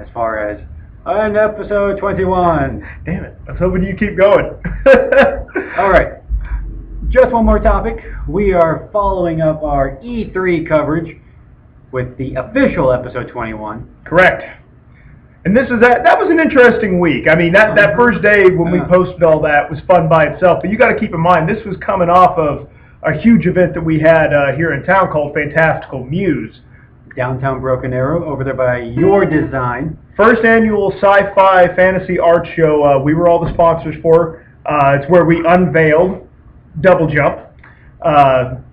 as far as on episode 21. Damn it! I was hoping you'd keep going. All right. Just one more topic. We are following up our E3 coverage with the official episode 21. Correct. And that was an interesting week. I mean, that first day when we posted all that was fun by itself. But you got to keep in mind, this was coming off of a huge event that we had here in town called Fantastical Muse. Downtown Broken Arrow, over there by Your Design. First annual sci-fi fantasy art show. We were all the sponsors for. It's where we unveiled Double Jump.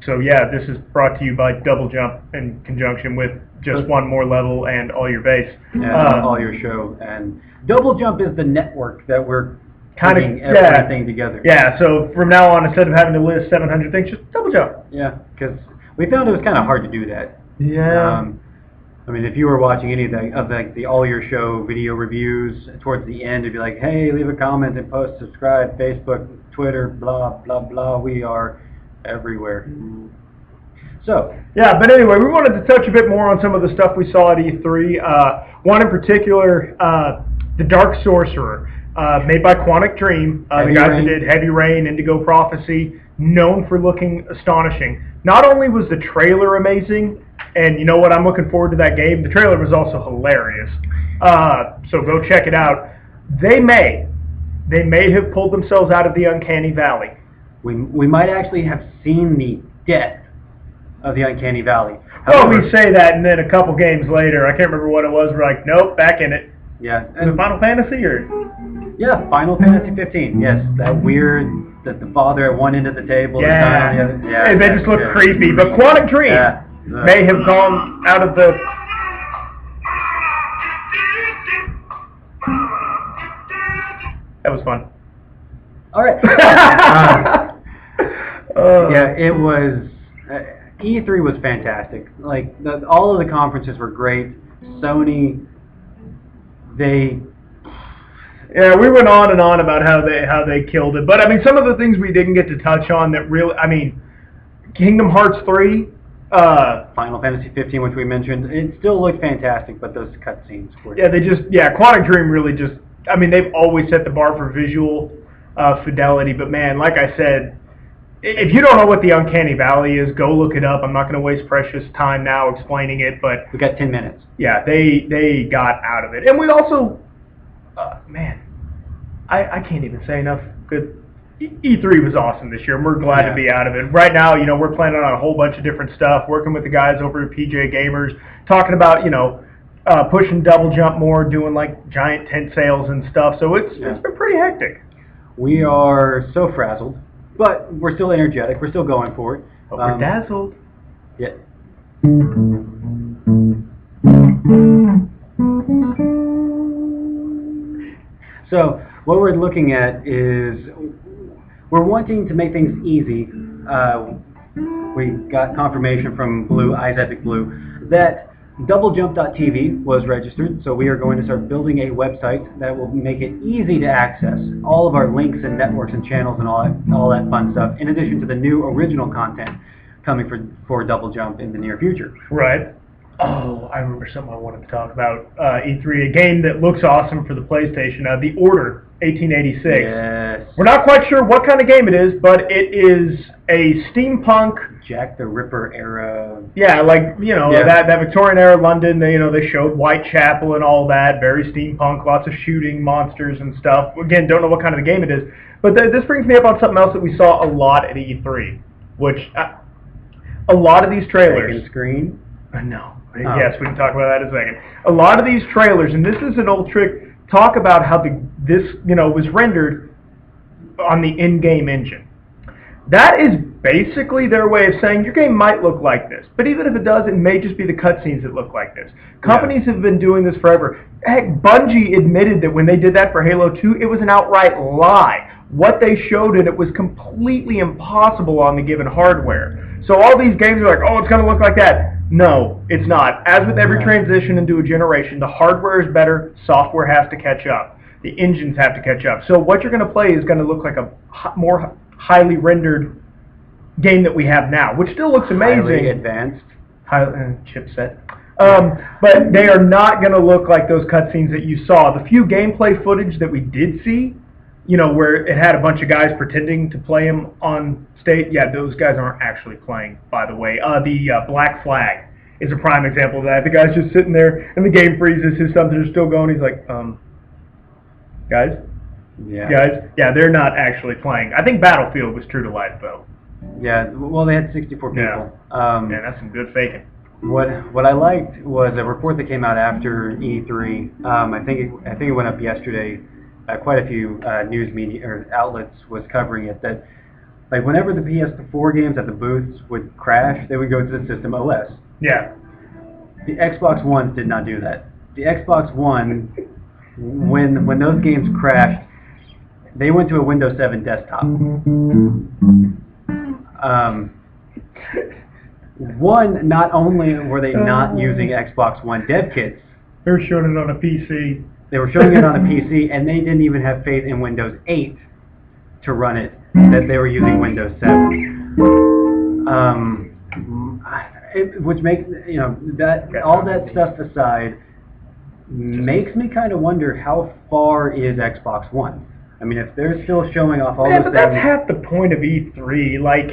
So yeah, this is brought to you by Double Jump in conjunction with Just One More Level and All Your Base. All Your Show. And Double Jump is the network that we're putting everything together. Yeah, so from now on, instead of having to list 700 things, just Double Jump. Yeah, because we found it was kind of hard to do that. Yeah. I mean, if you were watching any of the All Your Show video reviews, towards the end, it'd be like, hey, leave a comment and post, subscribe, Facebook, Twitter, blah, blah, blah. We are everywhere. So. Yeah, but anyway, we wanted to touch a bit more on some of the stuff we saw at E3. One in particular, The Dark Sorcerer, made by Quantic Dream, the guys who did Heavy Rain, Indigo Prophecy, known for looking astonishing. Not only was the trailer amazing, and you know what, I'm looking forward to that game, the trailer was also hilarious. So go check it out. They may have pulled themselves out of the Uncanny Valley. We might actually have seen the death of the Uncanny Valley. However, well, we say that, and then a couple games later, I can't remember what it was, we're like, nope, back in it. Yeah. Was it Final Fantasy, or? Yeah, Final Fantasy 15, yes. That weird, that the father at one end of the table, yeah, the son on the other. Yeah, they just look creepy, but Quantic Dream may have gone out of the... That was fun. All right. Yeah, it was. E3 was fantastic. Like all of the conferences were great. Sony, Yeah, we went on and on about how they killed it. But I mean, some of the things we didn't get to touch on that really, I mean, Kingdom Hearts 3. Final Fantasy 15, which we mentioned, it still looked fantastic, but those cutscenes were... Yeah, Quantic Dream really just, I mean, they've always set the bar for visual fidelity, but man, like I said, if you don't know what the Uncanny Valley is, go look it up. I'm not going to waste precious time now explaining it, but... We got 10 minutes. Yeah, they got out of it. And we also, man, I can't even say enough good... E3 was awesome this year, and we're glad to be out of it. Right now, you know, we're planning on a whole bunch of different stuff, working with the guys over at PJ Gamers, talking about, you know, pushing Double Jump more, doing like giant tent sales and stuff. So it's been pretty hectic. We are so frazzled, but we're still energetic. We're still going for it. But we're dazzled. Yeah. So what we're looking at is we're wanting to make things easy. We got confirmation from Blue, Eyes Epic Blue, that DoubleJump.tv was registered, so we are going to start building a website that will make it easy to access all of our links and networks and channels and all that fun stuff, in addition to the new original content coming for Double Jump in the near future. Right. Oh, I remember something I wanted to talk about. E3, a game that looks awesome for the PlayStation, The Order 1886. Yes. We're not quite sure what kind of game it is, but it is a steampunk... Jack the Ripper era... Yeah, like, you know, that Victorian era London, they showed Whitechapel and all that, very steampunk, lots of shooting, monsters and stuff. Again, don't know what kind of game it is. But this brings me up on something else that we saw a lot at E3, which a lot of these trailers... Second screen? No. Oh. Yes, we can talk about that in a second. A lot of these trailers, and this is an old trick, talk about how this was rendered on the in-game engine. That is basically their way of saying your game might look like this, but even if it does, it may just be the cutscenes that look like this. Companies have been doing this forever. Heck, Bungie admitted that when they did that for Halo 2, it was an outright lie. What they showed it was completely impossible on the given hardware. So all these games are like, oh, it's going to look like that. No, it's not. As with every transition into a generation, the hardware is better, software has to catch up. The engines have to catch up. So what you're going to play is going to look like a more highly rendered game that we have now, which still looks amazing. Highly advanced. Chipset. But they are not going to look like those cutscenes that you saw. The few gameplay footage that we did see, where it had a bunch of guys pretending to play him on stage, yeah, those guys aren't actually playing, by the way. The Black Flag is a prime example of that. The guy's just sitting there, and the game freezes, his thumbs are still going, he's like, guys? Yeah. Guys? Yeah, they're not actually playing. I think Battlefield was true to life, though. Yeah, well, they had 64 people. Yeah, that's some good faking. What I liked was a report that came out after E3. I think it went up yesterday. Quite a few news media or outlets was covering it. That like whenever the PS4 games at the booths would crash, they would go to the system OS. Yeah. The Xbox One did not do that. The Xbox One, when those games crashed, they went to a Windows 7 desktop. One, not only were they not using Xbox One dev kits, they were showing it on a PC. They were showing it on a PC, and they didn't even have faith in Windows 8 to run it, that they were using Windows 7. Which makes, that all that stuff aside, makes me kind of wonder how far is Xbox One? I mean, if they're still showing off all those things... that's half the point of E3. Like,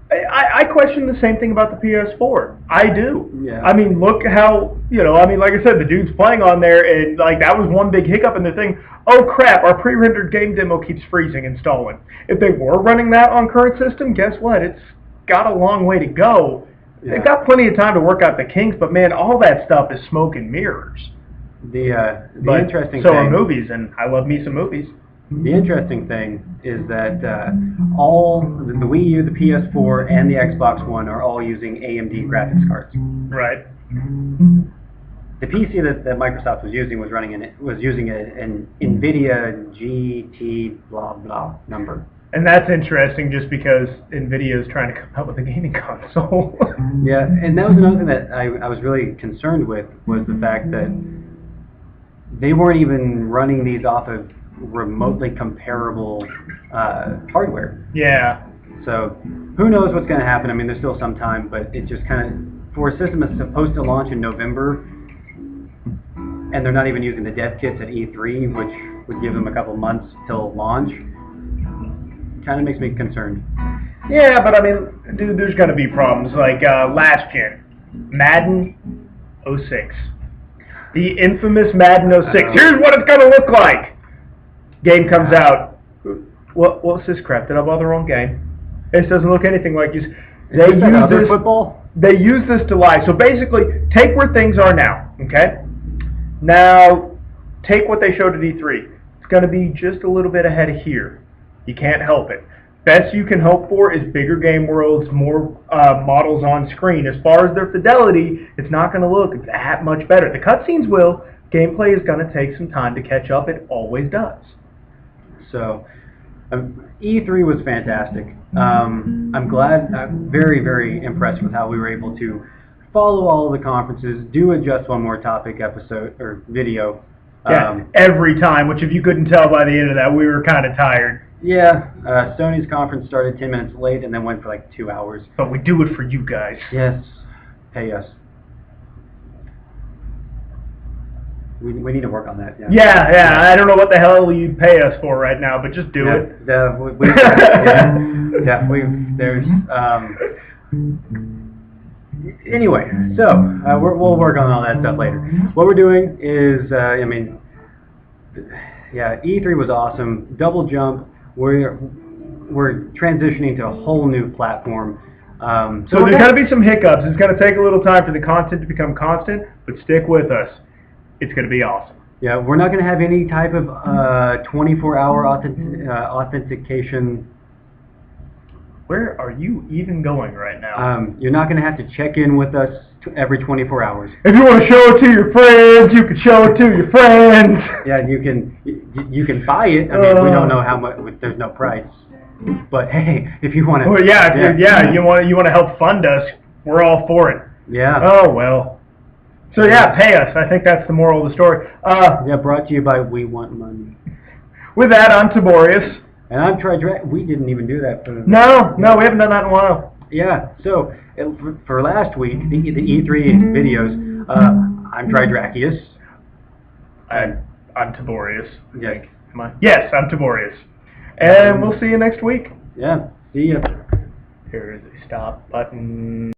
I question the same thing about the PS4. I do. Yeah. I mean, look how, like I said, the dude's playing on there, and like that was one big hiccup in the thing. Oh crap, our pre-rendered game demo keeps freezing and stalling. If they were running that on current system, guess what? It's got a long way to go. Yeah. They've got plenty of time to work out the kinks, but man, all that stuff is smoke and mirrors. The interesting so thing... are movies, and I love me some movies. The interesting thing is that all the Wii U, the PS4, and the Xbox One are all using AMD graphics cards. Right. The PC that Microsoft was using was using an NVIDIA GT blah blah number. And that's interesting, just because NVIDIA is trying to come out with a gaming console. Yeah, and that was another thing that I was really concerned with, was the fact that they weren't even running these off of remotely comparable hardware. Yeah. So who knows what's going to happen? I mean, there's still some time, but it just kind of, for a system that's supposed to launch in November, and they're not even using the dev kits at E3, which would give them a couple months till launch, kind of makes me concerned. Yeah, but I mean, dude, there's going to be problems. Like last gen, Madden 06. The infamous Madden 06. Here's what it's going to look like. Game comes out. What's this crap? Did I buy the wrong game? This doesn't look anything like you. They use this football. They use this to lie. So basically, take where things are now. Okay. Now, take what they showed at E3. It's going to be just a little bit ahead of here. You can't help it. Best you can hope for is bigger game worlds, more models on screen. As far as their fidelity, it's not going to look that much better. The cutscenes will. Gameplay is going to take some time to catch up. It always does. So, E3 was fantastic. I'm glad, I'm very, very impressed with how we were able to follow all of the conferences, do a Just One More Topic episode, or video. Yeah, every time, which if you couldn't tell by the end of that, we were kind of tired. Yeah, Sony's conference started 10 minutes late and then went for like 2 hours. But we do it for you guys. Yes, pay us. We need to work on that. Yeah. I don't know what the hell you'd pay us for right now, but just do it. Anyway, so we'll work on all that stuff later. What we're doing is, E3 was awesome. Double jump. We're transitioning to a whole new platform. So there's going to be some hiccups. It's going to take a little time for the content to become constant, but stick with us. It's going to be awesome. Yeah, we're not going to have any type of 24-hour authentication. Where are you even going right now? You're not going to have to check in with us every 24 hours. If you want to show it to your friends, you can show it to your friends. Yeah, you can buy it. I mean, we don't know how much. There's no price. But hey, if you want to. Well, you want to help fund us, we're all for it. Yeah. Oh well. So yeah, pay us. I think that's the moral of the story. Brought to you by We Want Money. With that, I'm Taborius. And I'm Troy. We didn't even do that. No, we haven't done that in a while. Yeah. So for last week, the E3 videos, I'm Tridrachius. I'm Taborius. Yes. Am I? Yes, I'm Taborius. And we'll see you next week. Yeah. See ya. Here is a stop button.